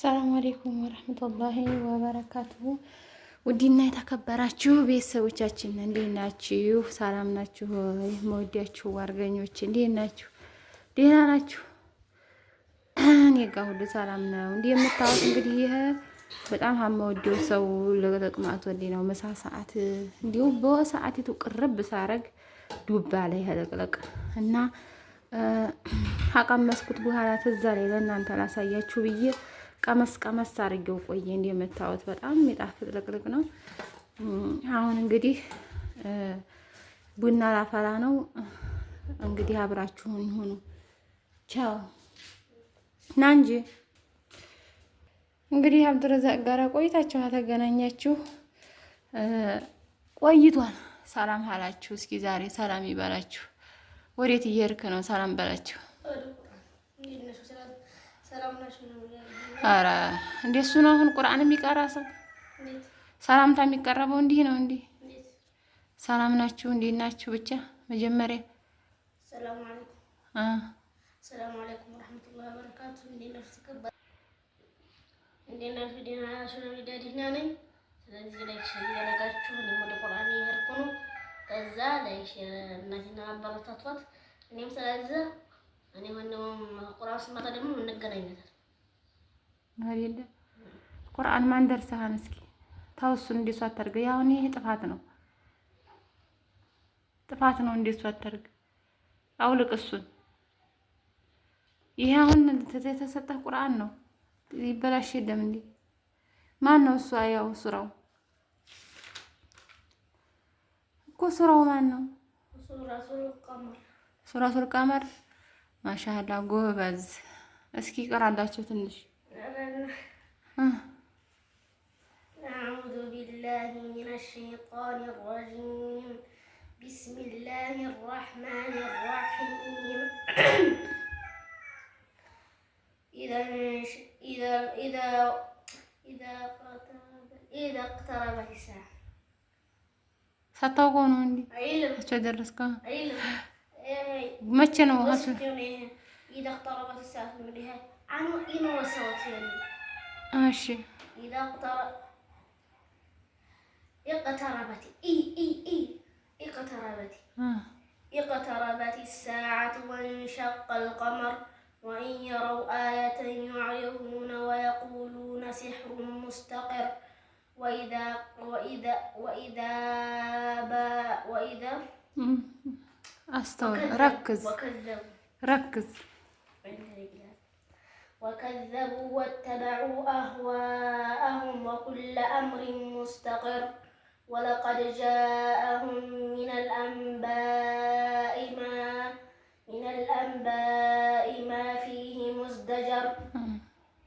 ሰላም አለይኩም ወራህመቱላሂ ወበረካቱሁ። ውድና የተከበራችሁ ቤተሰቦቻችን እንዴት ናችሁ? ሰላም ናችሁ? መወዳችሁ አርገኞች እንዴት ናችሁ? ደህና ናችሁ? እኔ ጋር ሁሉ ሰላም ነው። እንደምታውቁት እንግዲህ ይሄ በጣም ሀመወደው ሰው ለጥቅማት ወዲ ነው። ምሳ ሰዓት እንዲሁ በሰዓቲቱ ቅርብ ሳረግ ዱባ ላይ ያለቅለቅ እና አቀመስኩት በኋላ ትዝ አለኝ ለእናንተ ላሳያችሁ ብዬ ቀመስ አድርጌው ቆየ። እንደምታዩት በጣም የሚጣፍጥ ልቅልቅ ነው። አሁን እንግዲህ ቡና ላፈላ ነው። እንግዲህ አብራችሁን ይሁኑ። ቻው ና እንጂ እንግዲህ አብዱረዛቅ ጋር ቆይታችሁ ተገናኛችሁ ቆይቷል። ሰላም አላችሁ። እስኪ ዛሬ ሰላም ይበላችሁ። ወዴት እየሄድክ ነው? ሰላም በላችሁ። ኧረ እንደሱ ነው። አሁን ቁርአን የሚቀራ ሰው ሰላምታ የሚቀረበው እንዲህ ነው። እንዲህ ሰላም ናችሁ? እንዴት ናችሁ? ብቻ መጀመሪያ ሰላም አለይኩም ወራህመቱላሂ ወበረካቱ። ደህና ነኝ። ስለዚህ ላይክ ሼር እያደረጋችሁ እኔም ወደ ቁርአን እየሄድኩ ነው። ከዛ ላይክ ሼር እናትና አበረታቷት። እኔም ስለዚህ እኔ ወንድም ቁርአን ስማታ ደግሞ እንገናኛለን አይደል? ቁርአን ማን ደርሰሃን? እስኪ ታውሱን እንደሱ አታርገ። ያው ይሄ ጥፋት ነው እንደሱ አታርገ። አውልቅ እሱን። ይሄ አሁን የተሰጠህ ቁርአን ነው። ይበላሽ የለም እንዴ? ማን ነው እሱ? ያው ሱራው እኮ ሱራው ማን ነው? ሱራቱል ቀመር። ማሻአላ ጎበዝ። እስኪ ቀራላችሁ ትንሽ። አዑዙ ቢላሂ ሚነሽ ሸይጣኒ ረጂም ቢስሚላሂ ረሕማኒ ረሒም ኢዛ እቅተረበት ሰዓ ሳታውቀው ነው እንዴ? እቻ ደረስካ? መቼ ነው? ኢዛ እቅተረበት ሰዓ እንግዲህ አኑ ኢኖ ወሰወት ያለ እሺ። ኢዛ اقتربت اقتربت الساعة وانشق القمر وإن يروا آية يعرضون ويقولون سحر مستقر وإذا أستوعب. ركز وكذبوا واتبعوا أهواءهم وكل أمر مستقر ولقد جاءهم من الأنباء ما فيه مزدجر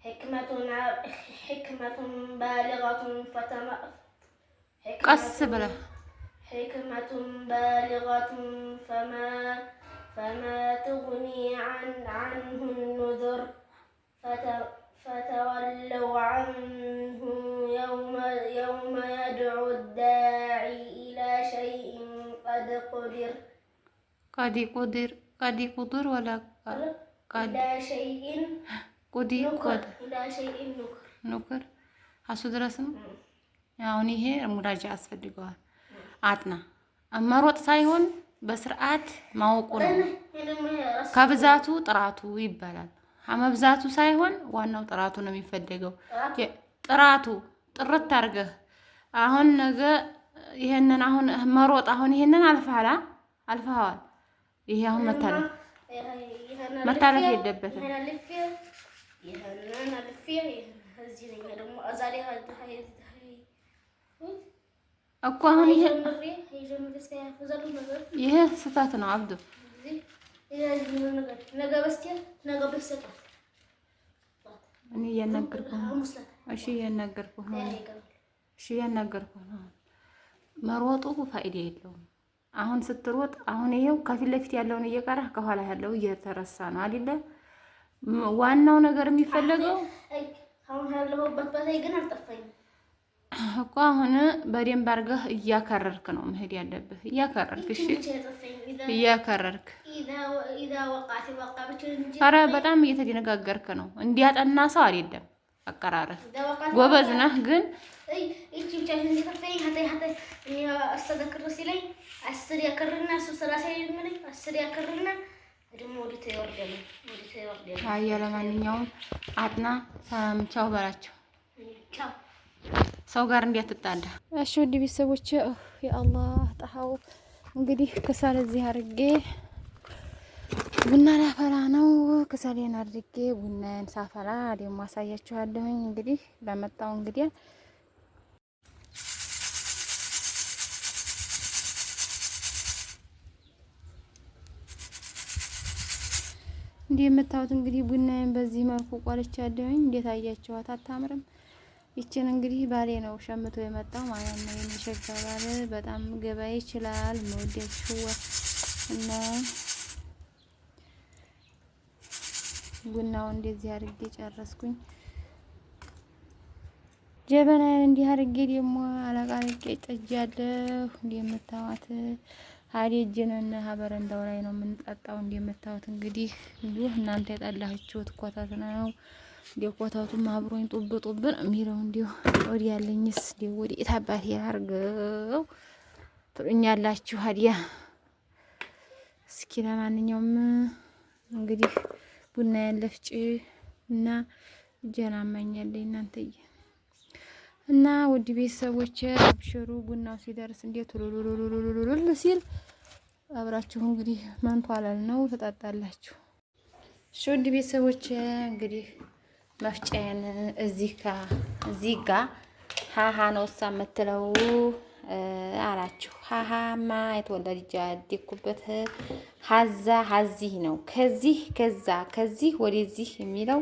حكمة بالغة فما تغني عنه النذر فتولوا عنه يوم يدعو الداعي إلى شيء قد قدر ولا إلى شيء نكر አሱ ድረስ ነው። አሁን ይሄ ሙራጃ አስፈልገዋል። አጥና መሮጥ ሳይሆን በስርዓት ማወቁ ነው። ከብዛቱ ጥራቱ ይባላል። መብዛቱ ሳይሆን ዋናው ጥራቱ ነው የሚፈለገው። ጥራቱ ጥርት አድርገህ አሁን ነገ ይሄንን አሁን መሮጥ አሁን ይሄንን አልፈዋል። ይሄ አሁን መታለፍ የለበትም እኮ አሁን ይሄ ስህተት ነው አብዱ። እኔ እያናገርኩህ ነው። እሺ እያናገርኩህ ነው። መሮጡ ፋይዳ የለውም። አሁን ስትሮጥ አሁን ይሄው ከፊት ለፊት ያለውን እየቀራህ ከኋላ ያለው እየተረሳ ነው አይደለ? ዋናው ነገር የሚፈለገው አሁን ያለሁበት በላይ ግን አልጠፋኝም እኮ አሁን በደንብ አድርገህ እያከረርክ ነው መሄድ ያለብህ። እያከረርክ እሺ፣ እያከረርክ ኧረ በጣም እየተደነጋገርክ ነው። እንዲያጠና ሰው አይደለም አቀራረብ ጎበዝ ነህ ግን እቺ ብቻ እንደተፈተኝ ሀተ እኔ አስተዳክር ሲለኝ 10 ያከርና 30 ይልምልኝ 10 ያከርና ደግሞ ወዲህ ተወርደለ አያ ለማንኛውም አጥና ሰላም ቻው በላቸው። ቻው ሰው ጋር እንዲያትጣላ። እሺ ውድ ቤተሰቦቼ የአላህ ጣሃው እንግዲህ ከሳለ እዚህ አድርጌ ቡና ላፈላ ነው። ከሳሌን አድርጌ ቡናን ሳፈላ ደግሞ አሳያችኋለሁኝ። እንግዲህ ለመጣው እንግዲህ እንዲህ የምታዩት እንግዲህ ቡናን በዚህ መልኩ ቆልቻለሁኝ። እንዴት አያችኋት? አታምርም? ይችን እንግዲህ ባሌ ነው ሸምቶ የመጣው ማለት ነው። የሚሸጋ ባለ በጣም ገበያ ይችላል። መወደችሁ እና ቡናው እንደዚህ አድርጌ ጨረስኩኝ። ጀበናን እንዲህ አድርጌ ደግሞ አላቃርቄ ጥጃለሁ። እንደምታዩት ሀዲጅነን ሀበረንዳው ላይ ነው የምንጠጣው። እንደምታዩት እንግዲህ እንዲሁ እናንተ የጠላችሁት ኮተት ነው። እንዲሁ ኮተቱም አብሮኝ ጡብ ጡብ ነው የሚለው። እንዲሁ ወዲያ ያለኝስ እንዲሁ ወዲህ ታባቴ ያርገው ትሉኛላችሁ። ሀዲያ እስኪ ለማንኛውም እንግዲህ ቡና ያለፍጭ እና ጀና ማኛለኝ እናንተዬ እና ውድ ቤተሰቦቼ አብሽሩ። ቡናው ሲደርስ እንዴት ሉሉሉሉሉሉሉ ሲል አብራችሁ እንግዲህ መንቷለል ነው ተጣጣላችሁ። እሺ ውድ ቤተሰቦቼ እንግዲህ መፍጫዬን እዚህ ጋር ሃሃ ነው እሷ የምትለው አላችሁ። ሃሃማ የተወለደ ያደኩበት ሀዛ ሀዚህ ነው። ከዚህ ከዛ ከዚህ ወደዚህ የሚለው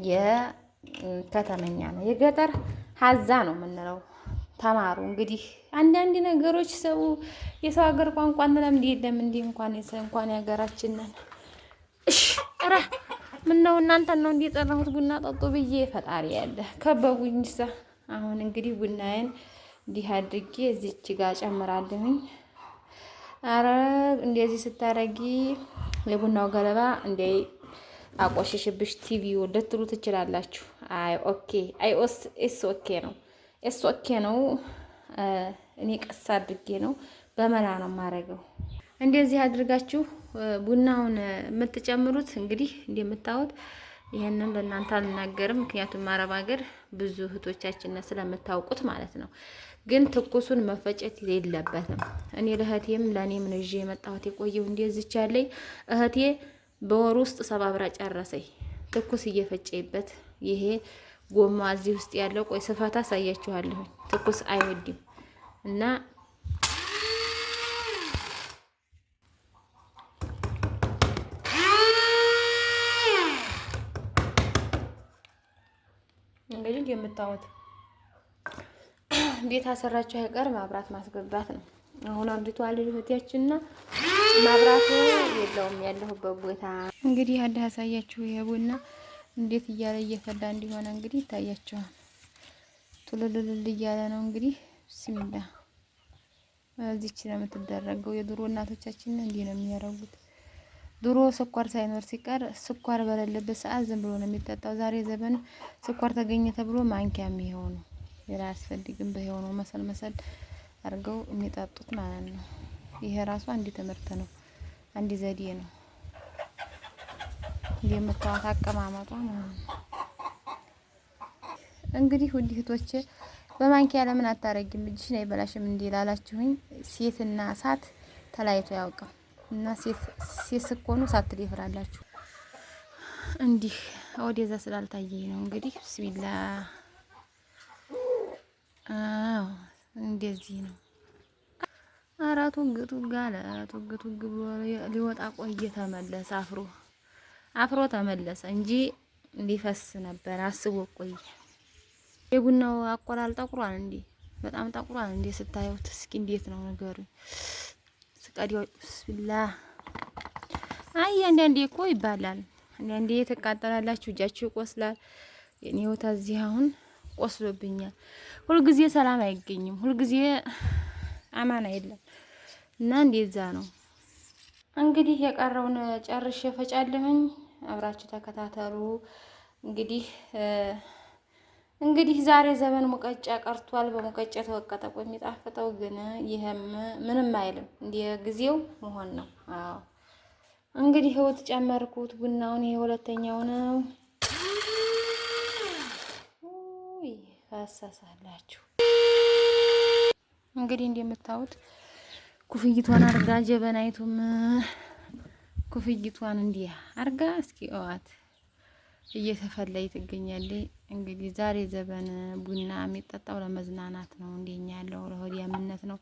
የከተመኛ ነው። የገጠር ሀዛ ነው የምንለው። ተማሩ እንግዲህ አንዳንድ ነገሮች ሰው የሰው ሀገር ቋንቋ እንለምድ የለም እንዲህ እንኳን የሀገራችንን እሺ ኧረ ምነው እናንተን ነው እንዲጠራሁት ቡና ጠጡ ብዬ ፈጣሪ ያለ ከበቡኝሳ። አሁን እንግዲህ ቡናዬን እንዲህ አድርጌ እዚች ጋር ጨምራለሁኝ። አረ እንደዚህ ስታረጊ የቡናው ገለባ እንደ አቆሽሽብሽ ቲቪው ልትሉ ትችላላችሁ። አይ ኦኬ ኤስ ኦኬ ነው። ኤስ ኦኬ ነው። እኔ ቀስ አድርጌ ነው በመላ ነው የማረገው። እንደዚህ አድርጋችሁ ቡናውን የምትጨምሩት እንግዲህ እንደምታዩት ይሄንን ለእናንተ አልናገርም፣ ምክንያቱም አረብ ሀገር ብዙ እህቶቻችን ስለምታውቁት ማለት ነው። ግን ትኩሱን መፈጨት የለበትም። እኔ ለእህቴም ለእኔም ነው ይዤ የመጣሁት የቆየው እንደዚች ያለኝ እህቴ በወር ውስጥ ሰባብራ ጨረሰኝ። ትኩስ እየፈጨይበት ይሄ ጎማ እዚህ ውስጥ ያለው ቆይ ስፋታ አሳያችኋለሁ። ትኩስ አይወድም እና እንግዲህ የምታዩት ቤት አሰራችሁ አይቀር ማብራት ማስገባት ነው። አሁን አንዲቱ አልልህቲያችንና ማብራቱ የለውም ያለሁበት ቦታ እንግዲህ አዲስ አሳያችሁ። የቡና እንዴት እያለ እየፈላ እንዲሆነ እንግዲህ ይታያችኋል። ቱልልል እያለ ነው እንግዲህ ቢስሚላ። እዚች ነው የምትደረገው። የድሮ እናቶቻችን እንዲህ ነው የሚያረጉት። ድሮ ስኳር ሳይኖር ሲቀር ስኳር በሌለበት ሰዓት ዝም ብሎ ነው የሚጠጣው። ዛሬ ዘመን ስኳር ተገኘ ተብሎ ማንኪያ የሚሆኑ ሌላ አያስፈልግም። በየሆኑ መሰል መሰል አድርገው የሚጠጡት ማለት ነው። ይሄ ራሱ አንድ ትምህርት ነው፣ አንድ ዘዴ ነው። የምታዋት አቀማመጧ ማለት ነው። እንግዲህ ውድ እህቶቼ በማንኪያ ለምን አታረጊም እጅሽ ነው አይበላሽም እንዴ ላላችሁኝ፣ ሴትና እሳት ተለያይቶ ያውቃል። እና ሴት ስትሆኑ እሳት ትደፍራላችሁ። እንዲህ ወደዛ ስላልታየኝ ነው እንግዲህ ቢስሚላ። አዎ እንደዚህ ነው። አራቱ ግጡ ጋለ ቱግቱ ግብሎ ሊወጣ ቆየ። ተመለሰ አፍሮ ተመለሰ እንጂ ሊፈስ ነበር አስቦ ቆየ። የቡናው አቆላል ጠቁሯል እንዴ! በጣም ጠቁሯል እንዴ ስታዩት። እስኪ እንዴት ነው ነገሩ? ስቀዲው ቢስሚላህ። አይ አንዳንዴ እኮ ይባላል፣ አንዳንዴ ተቃጠላላችሁ፣ እጃችሁ ይቆስላል። የኔ ወታ እዚህ አሁን ቆስሎብኛል። ሁልጊዜ ሰላም አይገኝም፣ ሁልጊዜ አማን የለም እና እንደዛ ነው እንግዲህ። የቀረውን ጨርሼ ፈጫለሁኝ። አብራችሁ ተከታተሉ እንግዲህ እንግዲህ ዛሬ ዘመን ሙቀጫ ቀርቷል። በሙቀጫ የተወቀጠ ቆይ የሚጣፍጠው ግን ይሄም ምንም አይልም። እንደ ጊዜው መሆን ነው። አዎ እንግዲህ ህይወት ጨመርኩት ቡናውን። ይሄ ሁለተኛው ነው። ውይ ፈሰሳላችሁ። እንግዲህ እንደምታዩት ኩፍይቷን አርጋ ጀበናይቱም ኩፍይቷን እንዲህ አርጋ እስኪ እዋት እየተፈለይ ትገኛለች። እንግዲህ ዛሬ ዘበን ቡና የሚጠጣው ለመዝናናት ነው። እንደኛ ያለው ለሆዲያምነት ነው።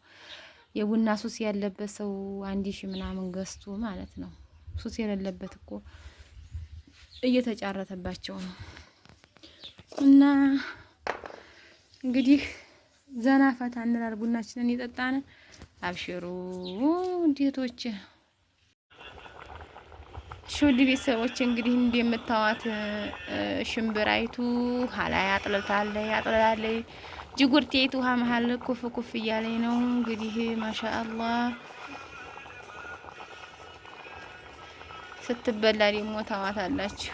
የቡና ሱስ ያለበት ሰው 1000 ምናምን ገዝቶ ማለት ነው። ሱስ የሌለበት እኮ እየተጫረተባቸው ነው። እና እንግዲህ ዘና ፈታ እንላለን። ቡናችንን እየጠጣን አብሽሩ እንዴቶች ሹድ ቤተሰቦች እንግዲህ እንደምታዋት ሽምብራይቱ ሀላይ አጥልላለች። ጅጉርቴቱ ውሃ መሀል ኩፍ ኩፍ እያለኝ ነው። እንግዲህ ማሻአላህ ስትበላ ደግሞ ታዋታላችሁ።